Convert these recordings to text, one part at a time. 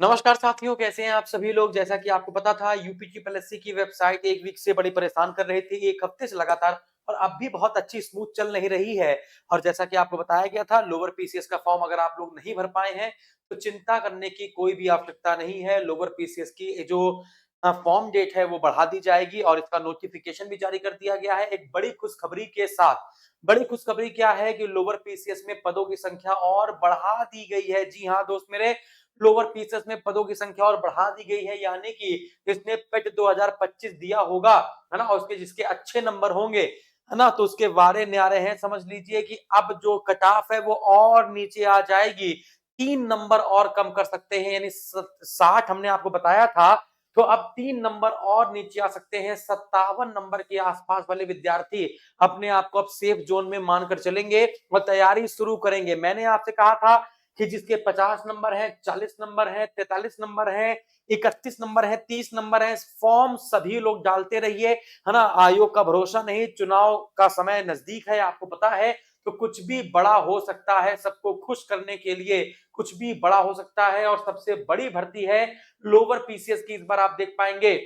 नमस्कार साथियों, कैसे हैं आप सभी लोग? जैसा कि आपको पता था यूपी ट्रिपल एससी की वेबसाइट 1 वीक से बड़ी परेशान कर रही थी, 1 हफ्ते से लगातार और अब भी बहुत अच्छी स्मूथ चल नहीं रही है। और जैसा कि आपको बताया गया था लोअर पीसीएस का फॉर्म अगर आप लोग नहीं भर पाए हैं, तो चिंता करने की कोई भी आवश्यकता नहीं है। लोअर पीसीएस की जो फॉर्म डेट है वो बढ़ा दी जाएगी और इसका नोटिफ़िकेशन भी जारी कर दिया गया है एक बड़ी खुशखबरी के साथ। बड़ी खुशखबरी क्या है कि लोअर पीसीएस में पदों की संख्या और बढ़ा दी गई है। जी हाँ, दोस्त मेरे लोअर पीसेस में पदों की संख्या और बढ़ा दी गई है यानी कि इसने पेट 2025 दिया होगा, है ना? और उसके जिसके अच्छे नंबर होंगे, है ना? तो उसके वारे न्यारे हैं। समझ लीजिए कि अब जो कट ऑफ है वो और नीचे आ जाएगी। 3 नंबर और कम कर सकते हैं यानी स 60 हमने आपको बताया था, तो अब 3 नंबर और नीचे आ सकते हैं। 57 नंबर के आस-पास वाले विद्यार्थी अपने आप को अब सेफ ज़ोन में मानकर चलेंगे और तैयारी शुरू करेंगे। मैंने आपसे कहा था कि जिसके 50 नंबर हैं, 40 नंबर हैं, 43 नंबर हैं, 31 नंबर हैं, 30 नंबर हैं, फॉर्म सभी लोग डालते रहिए, है ना? आयोग का भरोसा नहीं, चुनाव का समय नज़दीक है, आपको पता है, तो कुछ भी बड़ा हो सकता है, सबको खुश करने के लिए कुछ भी बड़ा हो सकता है और सबसे बड़ी भर्ती है लोअर पीसीएस की इस बार आप देख पाएँगे।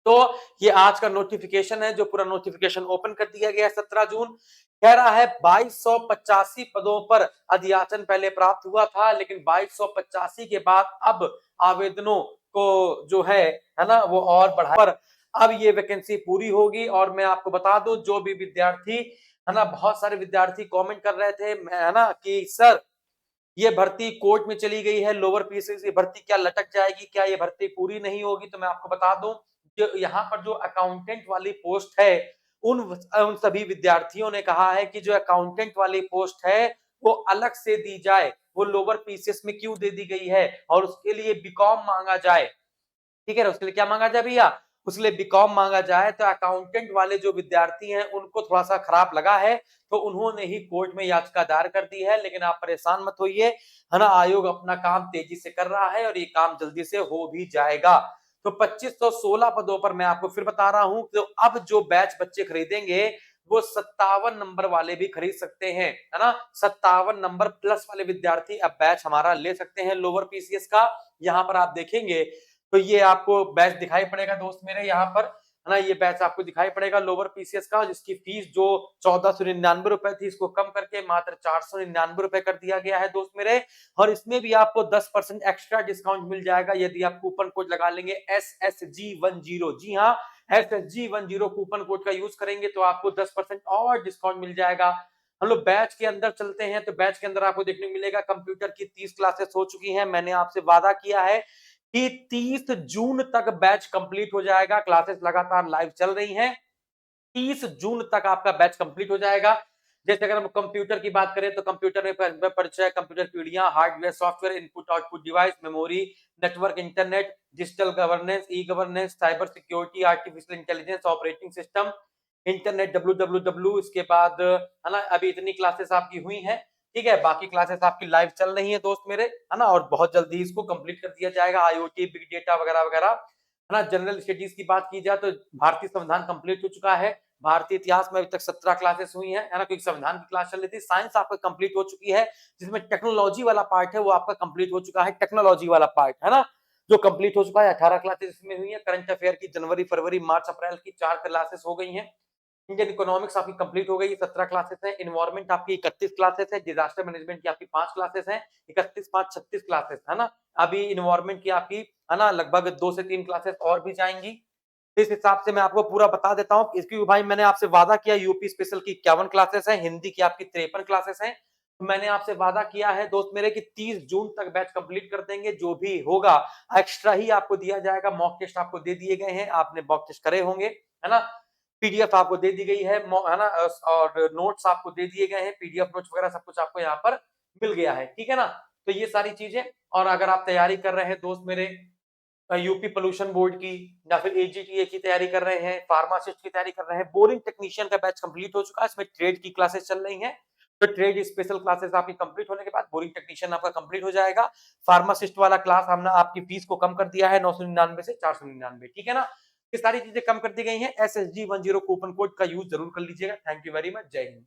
तो ये आज का नोटिफिकेशन है जो पूरा नोटिफिकेशन ओपन कर दिया गया है 17 जून। कह रहा है 2285 पदों पर अधियाचन पहले प्राप्त हुआ था लेकिन 2285 के बाद अब आवेदनों को जो है ना? वो और बढ़ा पर अब ये वैकेंसी पूरी होगी और मैं आपको बता दूं जो भी विद्यार्थी है ना? बहुत सारे विद्यार्थी कमेंट कर रहे थे है ना? कि सर ये भर्ती कोर्ट में चली गई है, लोअर पीसीएस की भर्ती क्या लटक जाएगी? क्या ये भर्ती पूरी नहीं होगी? तो मैं आपको बता दूं जो यहाँ पर जो अकाउंटेंट वाली पोस्ट है, उन सभी विद्यार्थियों ने कहा है कि जो अकाउंटेंट वाली पोस्ट है, वो अलग से दी जाए। वो लोअर पीसीएस में क्यों दे दी गई है और उसके लिए बीकॉम माँगा जाए। ठीक है ना? उसके लिए क्या माँगा जाए भैया? उसके लिए बीकॉम माँगा जाए तो अकाउंटेंट वाले जो विद्यार्थी हैं उनको थोड़ा-सा खराब लगा है, तो उन्होंने ही कोर्ट में याचिका दायर कर दी है। लेकिन आप परेशान मत होइए, है ना? आयोग अपना काम तेज़ी से कर रहा है और ये काम जल्दी से हो भी जाएगा। तो 2516 पदों पर मैं आपको फिर बता रहा हूँ, तो अब जो बैच बच्चे खरीदेंगे, वो 57 नंबर वाले भी खरीद सकते हैं, है ना? 57 नंबर प्लस वाले विद्यार्थी अब बैच हमारा ले सकते हैं लोअर पीसीएस का। यहाँ पर आप देखेंगे तो ये आपको बैच दिखाई पड़ेगा दोस्त मेरे यहाँ पर, है ना? ये बैच आपको दिखाई पड़ेगा लोअर पीसीएस का जिसकी फीस जो ₹1499 थी इसको कम करके मात्र ₹499 कर दिया गया है दोस्त मेरे। और इसमें भी आपको 10% एक्स्ट्रा डिस्काउंट मिल जाएगा यदि आप कूपन कोड लगा लेंगे SSG10 जी हाँ, SSG10 कूपन कोड का यूज़ करेंगे तो आपको 10% और डिस्काउंट मिल जाएगा। हम लोग बैच के अंदर चलते हैं तो बैच के अंदर आपको देखने को मिलेगा कंप्यूटर की 30 क्लासेस हो चुकी हैं। मैंने आपसे वादा किया है कि 30 जून तक बैच कंप्लीट हो जाएगा। क्लासेस लगातार लाइव चल रही हैं। 30 जून तक आपका बैच कंप्लीट हो जाएगा। जैसे अगर हम कंप्यूटर की बात करें तो कंप्यूटर में परिचय, कंप्यूटर पीढ़ियाँ, hardware, software, input-output device, memory, network, internet, digital governance, e-governance, cyber security, artificial intelligence, operating system, internet, W इसके बाद है ना, अभी इतनी क्लासेस आपकी हुई हैं। ठीक है? बाकी क्लासेस आपकी लाइव चल रही हैं दोस्त मेरे, है ना? और बहुत जल्दी इसको कंप्लीट कर दिया जाएगा। आईओटी, बिग डेटा वगैरह-वगैरह, है ना? जनरल स्टडीज़ की बात की जाए तो भारतीय संविधान कंप्लीट हो चुका है। भारतीय इतिहास में अभी तक 17 क्लासेस हुई हैं, है ना? क्योंकि संविधान की क्लास चल रही थी। साइंस आपका कंप्लीट हो चुकी है, जिसमें टेक्नोलॉजी वाला पार्ट है वो आपका कंप्लीट हो चुका है, टेक्नोलॉजी वाला पार्ट, है ना? जो कंप्लीट हो चुका है, 18 क्लासेस इसमें हुई हैं। करंट अफेयर की जनवरी, फरवरी, मार्च, अप्रैल की 4 क्लासेस हो गई हैं। इंडियन इकोनॉमिक्स आपकी कंप्लीट हो गई, 17 क्लासेस है। एनवायरनमेंट आपकी 31 क्लासेस है। डिजास्टर मैनेजमेंट की आपकी 5 क्लासेस हैं। 31 5 36 क्लासेस, है ना? अभी एनवायरनमेंट की आपकी, है ना, लगभग 2 से 3 क्लासेस और भी जाएँगी। इस हिसाब से मैं आपको पूरा बता देता हूँ क्योंकि भाई मैंने आपसे वादा किया यूपी स्पेशल की 51 क्लासेस हैं, हिंदी की आपकी 53 क्लासेस हैं। तो मैंने आपसे वादा किया है दोस्त मेरे कि 30 जून तक बैच कंप्लीट कर देंगे, जो भी होगा एक्स्ट्रा ही आपको दिया जाएगा। मॉक टेस्ट आपको दे दिए गए हैं, आपने मॉक टेस्ट करे होंगे, है ना? पीडीएफ आपको दे दी गई है, है ना? और नोट्स आपको दे दिए गए हैं, पीडीएफ नोट्स वगैरह सब कुछ आपको यहाँ पर मिल गया है, ठीक है ना? तो ये सारी चीजें, और अगर आप तैयारी कर रहे हैं दोस्त मेरे यूपी पोल्यूशन बोर्ड की या फिर एजीटीए की तैयारी कर रहे हैं, फार्मासिस्ट की तैयारी कर रहे हैं, बोरिंग टेक्नीशियन का बैच कंप्लीट हो चुका है, इसमें ट्रेड की क्लासेस चल रही हैं। तो ट्रेड स्पेशल क्लासेस आपकी कंप्लीट होने के बाद बोरिंग टेक्नीशियन आपका कंप्लीट हो जाएगा। फार्मासिस्ट वाला क्लास हमने आपकी फीस को कम कर दिया है 999 से 499, ठीक है ना? ये सारी चीजें कम कर दी गई हैं। SSG10 कूपन कोड का यूज जरूर कर लीजिएगा। Thank you very much. जय हिंद।